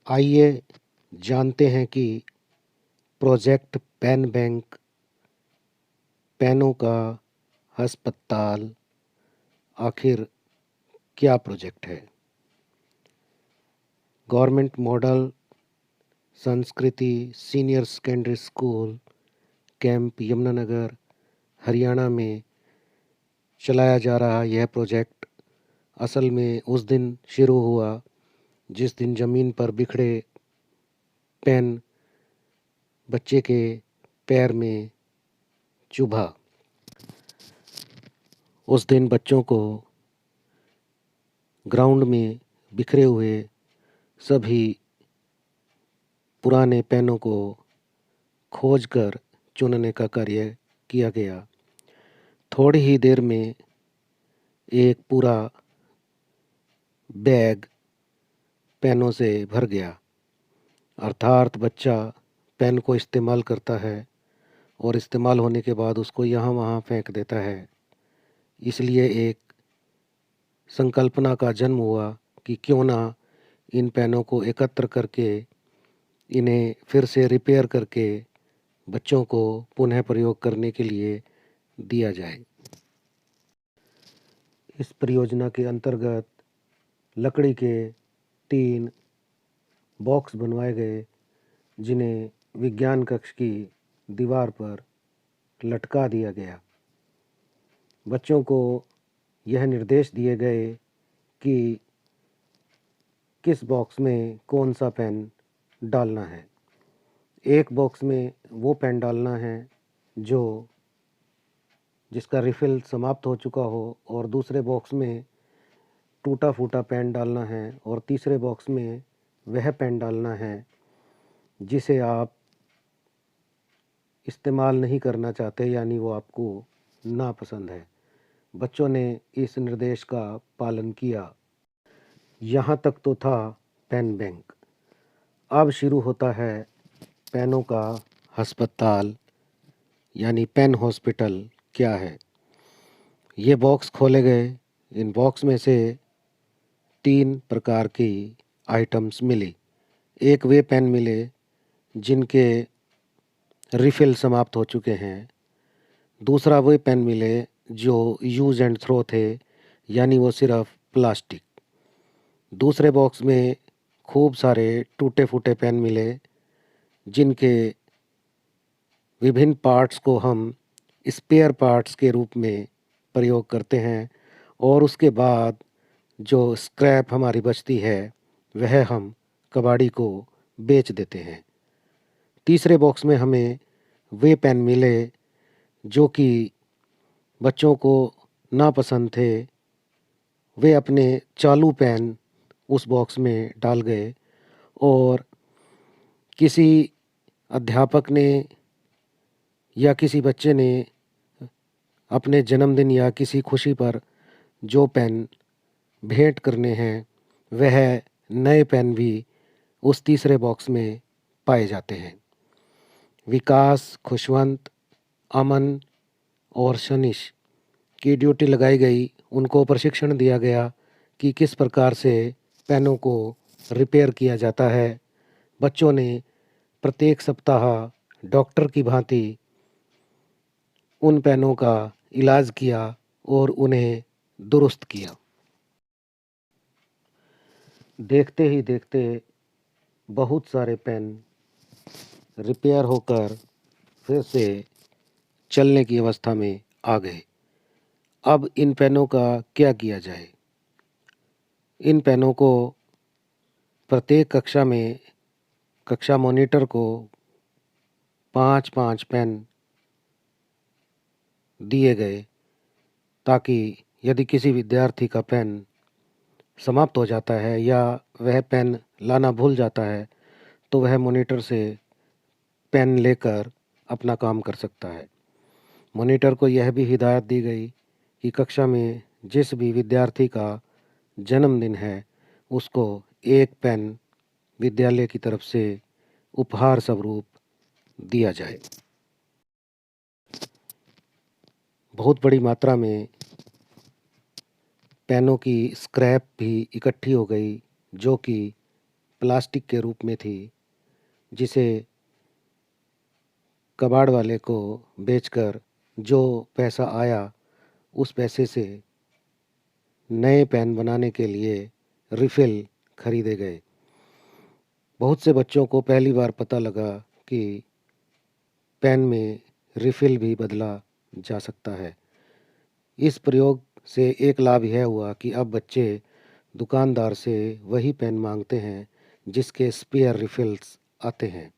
आइए जानते हैं कि प्रोजेक्ट पेन बैंक, पेनों का अस्पताल आखिर क्या प्रोजेक्ट है। गवर्नमेंट मॉडल संस्कृति senior secondary school camp Yamunanagar Haryana में चलाया जा रहा यह प्रोजेक्ट असल में उस दिन शुरू हुआ जिस दिन ज़मीन पर बिखरे पेन बच्चे के पैर में चुभा। उस दिन बच्चों को ग्राउंड में बिखरे हुए सभी पुराने पेनों को खोजकर चुनने का कार्य किया गया। थोड़ी ही देर में एक पूरा बैग पेनों से भर गया। अर्थात बच्चा पेन को इस्तेमाल करता है और इस्तेमाल होने के बाद उसको यहाँ वहाँ फेंक देता है। इसलिए एक संकल्पना का जन्म हुआ कि क्यों ना इन पेनों को एकत्र करके इन्हें फिर से रिपेयर करके बच्चों को पुनः प्रयोग करने के लिए दिया जाए। इस परियोजना के अंतर्गत लकड़ी के 3 बॉक्स बनवाए गए जिन्हें विज्ञान कक्ष की दीवार पर लटका दिया गया। बच्चों को यह निर्देश दिए गए कि किस बॉक्स में कौन सा पेन डालना है। एक बॉक्स में वो पेन डालना है जिसका रिफ़िल समाप्त हो चुका हो और दूसरे बॉक्स में टूटा फूटा पेन डालना है और तीसरे बॉक्स में वह पेन डालना है जिसे आप इस्तेमाल नहीं करना चाहते, यानी वो आपको नापसंद है। बच्चों ने इस निर्देश का पालन किया। यहाँ तक तो था पेन बैंक। अब शुरू होता है पेनों का अस्पताल, यानी पेन हॉस्पिटल क्या है। ये बॉक्स खोले गए। इन बॉक्स में से 3 प्रकार की आइटम्स मिली। एक वे पेन मिले जिनके रिफ़िल समाप्त हो चुके हैं। दूसरा वे पेन मिले जो यूज़ एंड थ्रो थे, यानी वो सिर्फ प्लास्टिक। दूसरे बॉक्स में खूब सारे टूटे फूटे पेन मिले जिनके विभिन्न पार्ट्स को हम स्पेयर पार्ट्स के रूप में प्रयोग करते हैं और उसके बाद जो स्क्रैप हमारी बचती है वह हम कबाड़ी को बेच देते हैं। तीसरे बॉक्स में हमें वे पेन मिले जो कि बच्चों को नापसंद थे। वे अपने चालू पेन उस बॉक्स में डाल गए और किसी अध्यापक ने या किसी बच्चे ने अपने जन्मदिन या किसी खुशी पर जो पेन भेंट करने हैं वह नए पेन भी उस तीसरे बॉक्स में पाए जाते हैं। विकास, खुशवंत, अमन और शनिश की ड्यूटी लगाई गई। उनको प्रशिक्षण दिया गया कि किस प्रकार से पेनों को रिपेयर किया जाता है। बच्चों ने प्रत्येक सप्ताह डॉक्टर की भांति उन पेनों का इलाज किया और उन्हें दुरुस्त किया। देखते ही देखते बहुत सारे पेन रिपेयर होकर फिर से चलने की अवस्था में आ गए। अब इन पेनों का क्या किया जाए। इन पेनों को प्रत्येक कक्षा में कक्षा मॉनिटर को 5-5 पेन दिए गए ताकि यदि किसी विद्यार्थी का पेन समाप्त हो जाता है या वह पेन लाना भूल जाता है तो वह मॉनिटर से पेन लेकर अपना काम कर सकता है। मॉनिटर को यह भी हिदायत दी गई कि कक्षा में जिस भी विद्यार्थी का जन्मदिन है उसको एक पेन विद्यालय की तरफ से उपहार स्वरूप दिया जाए। बहुत बड़ी मात्रा में पेनों की स्क्रैप भी इकट्ठी हो गई जो कि प्लास्टिक के रूप में थी, जिसे कबाड़ वाले को बेचकर जो पैसा आया उस पैसे से नए पेन बनाने के लिए रिफ़िल खरीदे गए। बहुत से बच्चों को पहली बार पता लगा कि पेन में रिफ़िल भी बदला जा सकता है। इस प्रयोग से एक लाभ यह हुआ कि अब बच्चे दुकानदार से वही पेन मांगते हैं जिसके स्पेयर रिफ़िल्स आते हैं।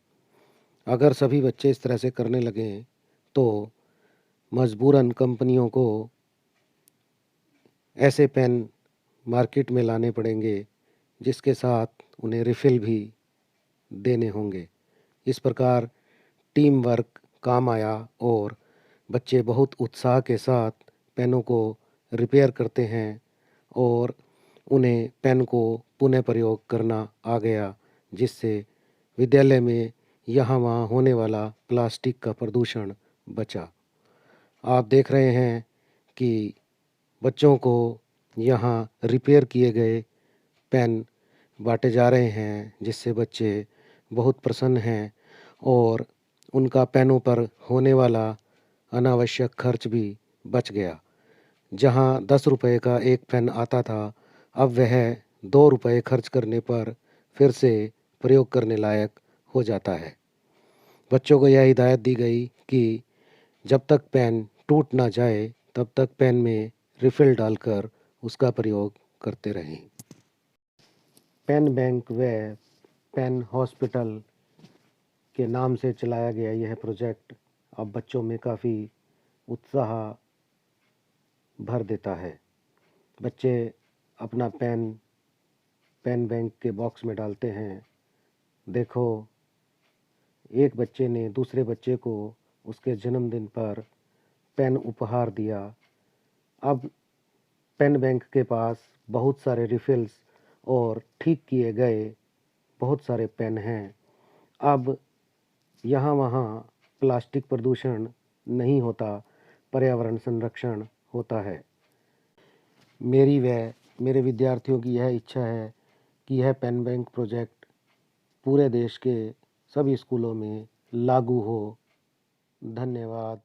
अगर सभी बच्चे इस तरह से करने लगें तो मजबूरन कंपनियों को ऐसे पेन मार्केट में लाने पड़ेंगे जिसके साथ उन्हें रिफ़िल भी देने होंगे। इस प्रकार टीम वर्क काम आया और बच्चे बहुत उत्साह के साथ पेनों को रिपेयर करते हैं और उन्हें पेन को पुनः प्रयोग करना आ गया, जिससे विद्यालय में यहाँ वहाँ होने वाला प्लास्टिक का प्रदूषण बचा। आप देख रहे हैं कि बच्चों को यहाँ रिपेयर किए गए पेन बाँटे जा रहे हैं, जिससे बच्चे बहुत प्रसन्न हैं और उनका पेनों पर होने वाला अनावश्यक खर्च भी बच गया। जहाँ 10 रुपए का एक पेन आता था, अब वह 2 रुपए खर्च करने पर फिर से प्रयोग करने लायक हो जाता है। बच्चों को यह हिदायत दी गई कि जब तक पेन टूट ना जाए, तब तक पेन में रिफ़िल डालकर उसका प्रयोग करते रहें। पेन बैंक व पेन हॉस्पिटल के नाम से चलाया गया यह प्रोजेक्ट अब बच्चों में काफ़ी उत्साह भर देता है। बच्चे अपना पेन बैंक के बॉक्स में डालते हैं। देखो, एक बच्चे ने दूसरे बच्चे को उसके जन्मदिन पर पेन उपहार दिया। अब पेन बैंक के पास बहुत सारे रिफ़िल्स और ठीक किए गए बहुत सारे पेन हैं। अब यहाँ वहाँ प्लास्टिक प्रदूषण नहीं होता, पर्यावरण संरक्षण होता है। मेरी व मेरे विद्यार्थियों की यह इच्छा है कि यह पेन बैंक प्रोजेक्ट पूरे देश के सभी स्कूलों में लागू हो। धन्यवाद।